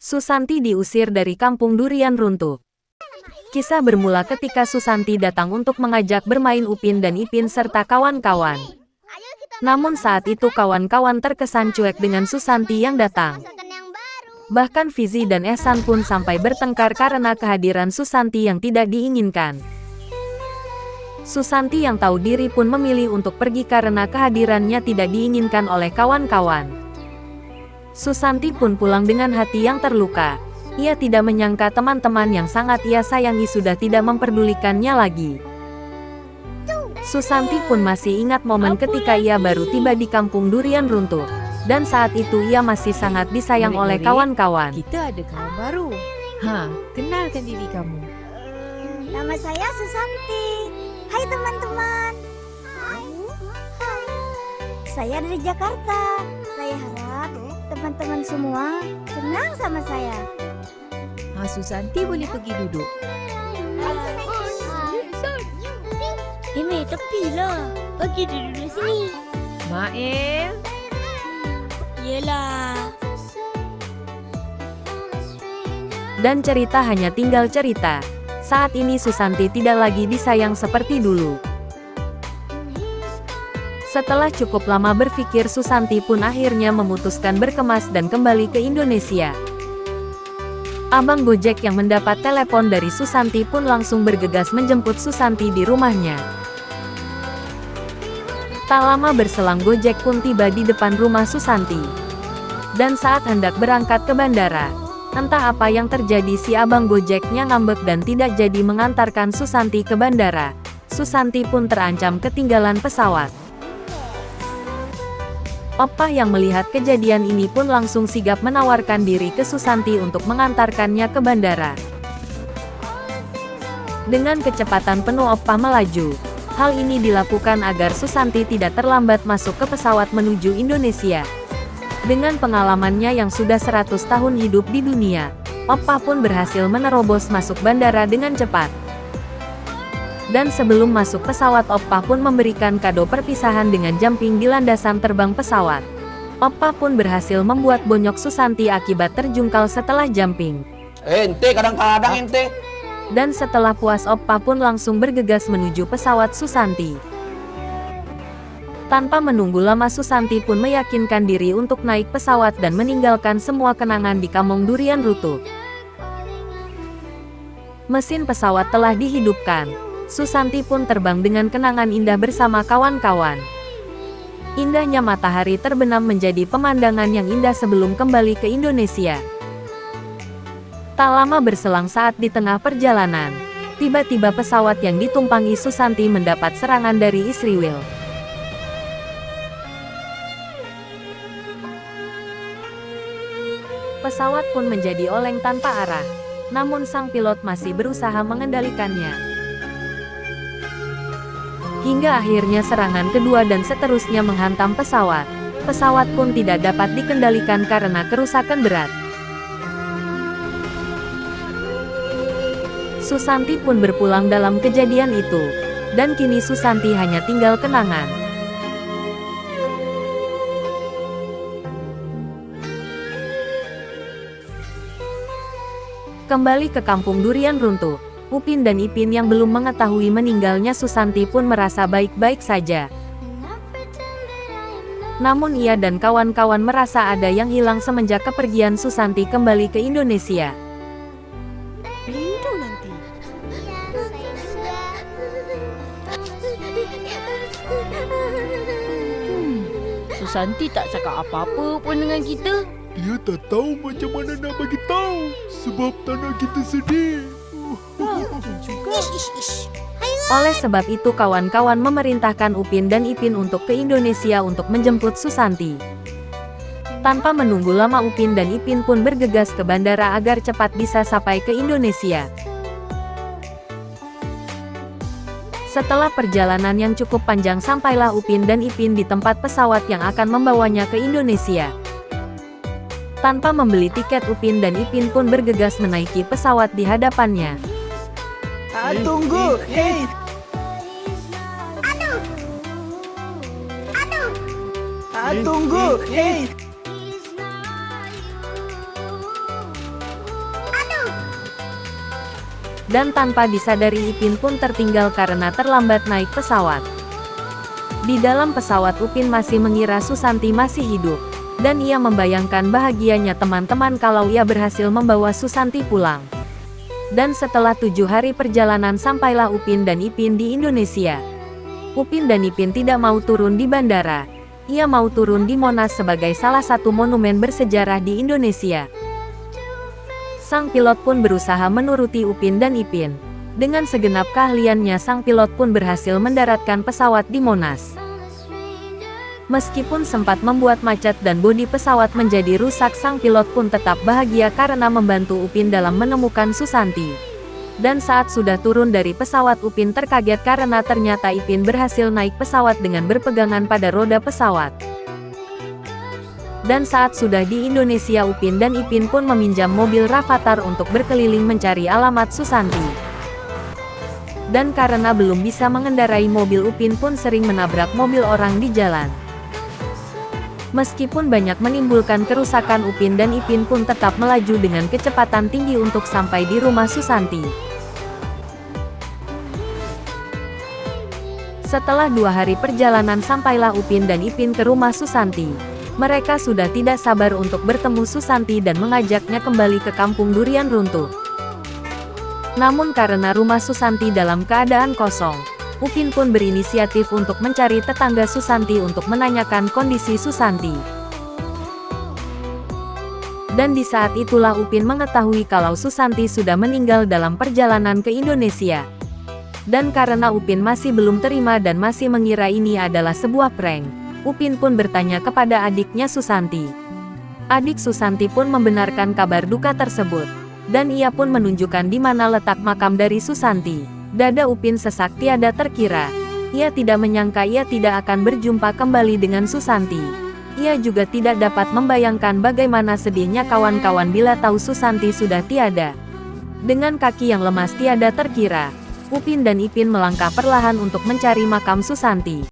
Susanti diusir dari kampung durian runtuh. Kisah bermula ketika Susanti datang untuk mengajak bermain Upin dan Ipin serta kawan-kawan. Namun saat itu kawan-kawan terkesan cuek dengan Susanti yang datang. Bahkan Fizi dan Ehsan pun sampai bertengkar karena kehadiran Susanti yang tidak diinginkan. Susanti yang tahu diri pun memilih untuk pergi karena kehadirannya tidak diinginkan oleh kawan-kawan. Susanti pun pulang dengan hati yang terluka. Ia tidak menyangka teman-teman yang sangat ia sayangi sudah tidak memperdulikannya lagi. Susanti pun masih ingat momen ketika ia baru tiba di kampung durian runtuh. Dan saat itu ia masih sangat disayang oleh kawan-kawan. Kita ada kawan baru. Kenalkan diri kamu. Nama saya Susanti. Hai teman-teman. Hai. Saya dari Jakarta. Saya harap teman-teman semua senang sama saya. Susanti boleh pergi duduk. Tepi lah. Pergi duduk sini. Mael. Yelah. Dan cerita hanya tinggal cerita. Saat ini Susanti tidak lagi disayang seperti dulu. Setelah cukup lama berpikir, Susanti pun akhirnya memutuskan berkemas dan kembali ke Indonesia. Abang Gojek yang mendapat telepon dari Susanti pun langsung bergegas menjemput Susanti di rumahnya. Tak lama berselang Gojek pun tiba di depan rumah Susanti. Dan saat hendak berangkat ke bandara, entah apa yang terjadi, si abang Gojeknya ngambek dan tidak jadi mengantarkan Susanti ke bandara. Susanti pun terancam ketinggalan pesawat. Opah yang melihat kejadian ini pun langsung sigap menawarkan diri ke Susanti untuk mengantarkannya ke bandara. Dengan kecepatan penuh Opah melaju. Hal ini dilakukan agar Susanti tidak terlambat masuk ke pesawat menuju Indonesia. Dengan pengalamannya yang sudah 100 tahun hidup di dunia, Opah pun berhasil menerobos masuk bandara dengan cepat. Dan sebelum masuk pesawat, Opah pun memberikan kado perpisahan dengan jumping di landasan terbang pesawat. Opah pun berhasil membuat bonyok Susanti akibat terjungkal setelah jumping. Ente kadang-kadang ente. Dan setelah puas, Opah pun langsung bergegas menuju pesawat Susanti. Tanpa menunggu lama, Susanti pun meyakinkan diri untuk naik pesawat dan meninggalkan semua kenangan di kampung durian runtuh. Mesin pesawat telah dihidupkan. Susanti pun terbang dengan kenangan indah bersama kawan-kawan. Indahnya matahari terbenam menjadi pemandangan yang indah sebelum kembali ke Indonesia. Tak lama berselang, saat di tengah perjalanan, tiba-tiba pesawat yang ditumpangi Susanti mendapat serangan dari Israel. Pesawat pun menjadi oleng tanpa arah, namun sang pilot masih berusaha mengendalikannya. Hingga akhirnya serangan kedua dan seterusnya menghantam pesawat. Pesawat pun tidak dapat dikendalikan karena kerusakan berat. Susanti pun berpulang dalam kejadian itu. Dan kini Susanti hanya tinggal kenangan. Kembali ke kampung durian runtuh, Upin dan Ipin yang belum mengetahui meninggalnya Susanti pun merasa baik-baik saja. Namun ia dan kawan-kawan merasa ada yang hilang semenjak kepergian Susanti kembali ke Indonesia. Rindu nanti. Susanti tak cakap apa-apa pun dengan kita. Dia tak tahu macam mana nak bagi tahu sebab tak nak kita sedih. Oleh sebab itu kawan-kawan memerintahkan Upin dan Ipin untuk ke Indonesia untuk menjemput Susanti. Tanpa menunggu lama, Upin dan Ipin pun bergegas ke bandara agar cepat bisa sampai ke Indonesia. Setelah perjalanan yang cukup panjang, sampailah Upin dan Ipin di tempat pesawat yang akan membawanya ke Indonesia. Tanpa membeli tiket, Upin dan Ipin pun bergegas menaiki pesawat di hadapannya. Tunggu. Tunggu. Dan tanpa disadari Ipin pun tertinggal karena terlambat naik pesawat. Di dalam pesawat Upin masih mengira Susanti masih hidup. Dan ia membayangkan bahagianya teman-teman kalau ia berhasil membawa Susanti pulang. Dan setelah 7 hari perjalanan sampailah Upin dan Ipin di Indonesia. Upin dan Ipin tidak mau turun di bandara. Ia mau turun di Monas sebagai salah satu monumen bersejarah di Indonesia. Sang pilot pun berusaha menuruti Upin dan Ipin. Dengan segenap keahliannya sang pilot pun berhasil mendaratkan pesawat di Monas. Meskipun sempat membuat macet dan bodi pesawat menjadi rusak, sang pilot pun tetap bahagia karena membantu Upin dalam menemukan Susanti. Dan saat sudah turun dari pesawat, Upin terkaget karena ternyata Ipin berhasil naik pesawat dengan berpegangan pada roda pesawat. Dan saat sudah di Indonesia, Upin dan Ipin pun meminjam mobil Rafathar untuk berkeliling mencari alamat Susanti. Dan karena belum bisa mengendarai mobil, Upin pun sering menabrak mobil orang di jalan. Meskipun banyak menimbulkan kerusakan, Upin dan Ipin pun tetap melaju dengan kecepatan tinggi untuk sampai di rumah Susanti. Setelah 2 hari perjalanan sampailah Upin dan Ipin ke rumah Susanti. Mereka sudah tidak sabar untuk bertemu Susanti dan mengajaknya kembali ke kampung durian runtuh. Namun karena rumah Susanti dalam keadaan kosong, Upin pun berinisiatif untuk mencari tetangga Susanti untuk menanyakan kondisi Susanti. Dan di saat itulah Upin mengetahui kalau Susanti sudah meninggal dalam perjalanan ke Indonesia. Dan karena Upin masih belum terima dan masih mengira ini adalah sebuah prank, Upin pun bertanya kepada adiknya Susanti. Adik Susanti pun membenarkan kabar duka tersebut. Dan ia pun menunjukkan di mana letak makam dari Susanti. Dada Upin sesak tiada terkira. Ia tidak menyangka ia tidak akan berjumpa kembali dengan Susanti. Ia juga tidak dapat membayangkan bagaimana sedihnya kawan-kawan bila tahu Susanti sudah tiada. Dengan kaki yang lemas tiada terkira, Upin dan Ipin melangkah perlahan untuk mencari makam Susanti.